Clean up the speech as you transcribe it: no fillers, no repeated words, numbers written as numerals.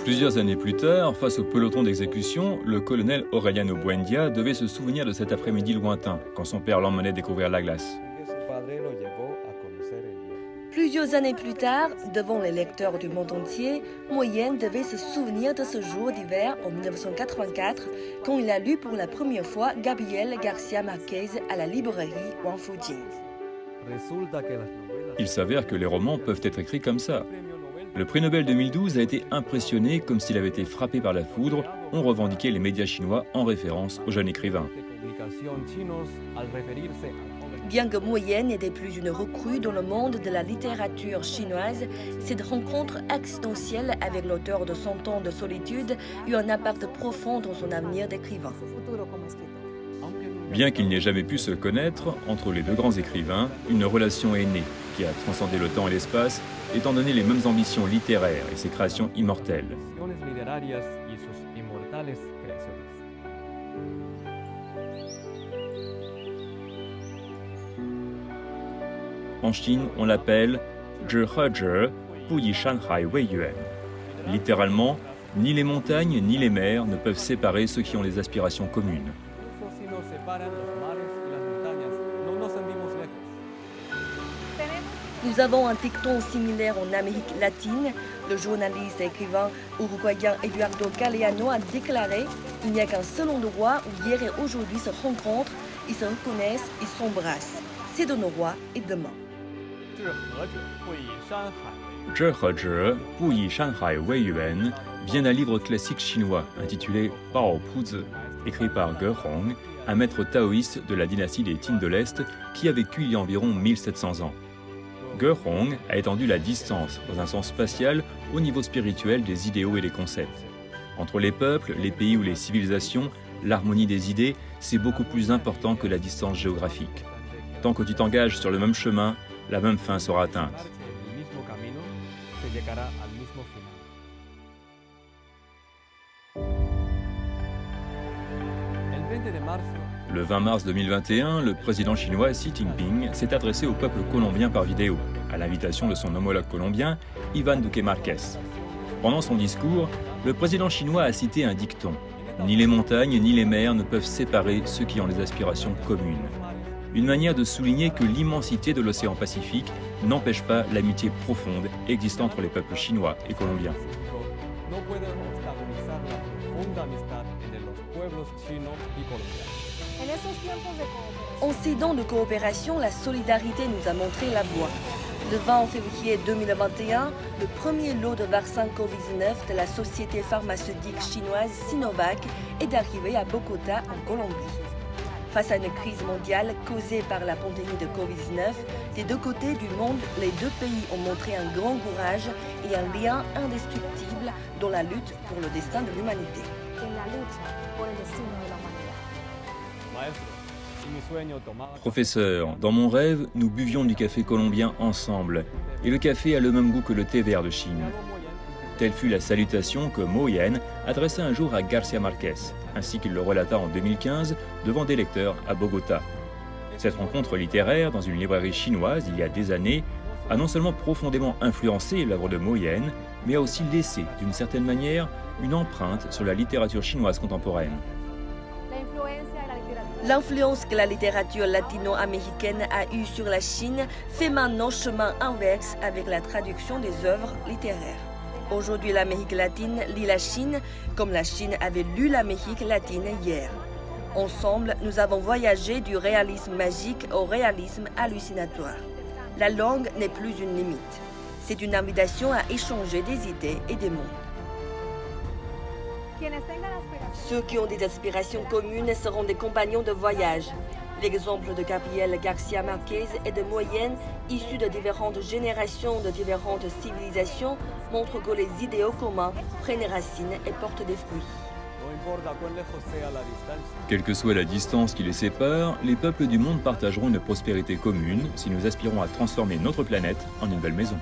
Plusieurs années plus tard, face au peloton d'exécution, le colonel Aureliano Buendia devait se souvenir de cet après-midi lointain, quand son père l'emmenait découvrir la glace. Plusieurs années plus tard, devant les lecteurs du monde entier, Moyenne devait se souvenir de ce jour d'hiver en 1984, quand il a lu pour la première fois Gabriel García Márquez à la librairie Wang Fujing. Il s'avère que les romans peuvent être écrits comme ça. Le prix Nobel 2012 a été impressionné comme s'il avait été frappé par la foudre, ont revendiqué les médias chinois en référence au jeune écrivain. Bien que Moyenne n'était plus une recrue dans le monde de la littérature chinoise, cette rencontre accidentelle avec l'auteur de 100 ans de solitude eut un impact profond dans son avenir d'écrivain. Bien qu'il n'ait jamais pu se connaître, entre les deux grands écrivains, une relation est née, qui a transcendé le temps et l'espace, étant donné les mêmes ambitions littéraires et ses créations immortelles. En Chine, on l'appelle « Zhi He Zhi, Bu Yi Shanhai Wei Yuan ». Littéralement, ni les montagnes ni les mers ne peuvent séparer ceux qui ont les aspirations communes. Nous avons un dicton similaire en Amérique latine. Le journaliste et écrivain uruguayen Eduardo Galeano a déclaré « Il n'y a qu'un seul endroit où hier et aujourd'hui se rencontrent, ils se reconnaissent, ils s'embrassent. C'est demain et demain. » Zhi He Zhi, Bu Yi Shanhai Wei Yuan vient d'un livre classique chinois intitulé Bao Puzi, écrit par Ge Hong, un maître taoïste de la dynastie des Qin de l'Est qui a vécu il y a environ 1700 ans. Ge Hong a étendu la distance, dans un sens spatial, au niveau spirituel des idéaux et des concepts. Entre les peuples, les pays ou les civilisations, l'harmonie des idées, c'est beaucoup plus important que la distance géographique. Tant que tu t'engages sur le même chemin, la même fin sera atteinte. Le 20 mars 2021, le président chinois Xi Jinping s'est adressé au peuple colombien par vidéo, à l'invitation de son homologue colombien, Iván Duque Márquez. Pendant son discours, le président chinois a cité un dicton « Ni les montagnes ni les mers ne peuvent séparer ceux qui ont des aspirations communes ». Une manière de souligner que l'immensité de l'océan Pacifique n'empêche pas l'amitié profonde existant entre les peuples chinois et colombiens. En ces temps de coopération, la solidarité nous a montré la voie. Le 20 février 2021, le premier lot de vaccins Covid-19 de la société pharmaceutique chinoise Sinovac est arrivé à Bogota, en Colombie. Face à une crise mondiale causée par la pandémie de Covid-19, des deux côtés du monde, les deux pays ont montré un grand courage et un lien indestructible dans la lutte pour le destin de l'humanité. Professeur, dans mon rêve, nous buvions du café colombien ensemble, et le café a le même goût que le thé vert de Chine. Telle fut la salutation que Moyenne adressa un jour à García Márquez, ainsi qu'il le relata en 2015 devant des lecteurs à Bogota. Cette rencontre littéraire dans une librairie chinoise il y a des années a non seulement profondément influencé l'œuvre de Moyenne, mais a aussi laissé, d'une certaine manière, une empreinte sur la littérature chinoise contemporaine. L'influence que la littérature latino-américaine a eue sur la Chine fait maintenant chemin inverse avec la traduction des œuvres littéraires. Aujourd'hui, l'Amérique latine lit la Chine comme la Chine avait lu l'Amérique latine hier. Ensemble, nous avons voyagé du réalisme magique au réalisme hallucinatoire. La langue n'est plus une limite. C'est une invitation à échanger des idées et des mots. Ceux qui ont des aspirations communes seront des compagnons de voyage. L'exemple de Gabriel García Márquez et de Moyenne, issus de différentes générations de différentes civilisations, montre que les idéaux communs prennent racine et portent des fruits. Quelle que soit la distance qui les sépare, les peuples du monde partageront une prospérité commune si nous aspirons à transformer notre planète en une belle maison.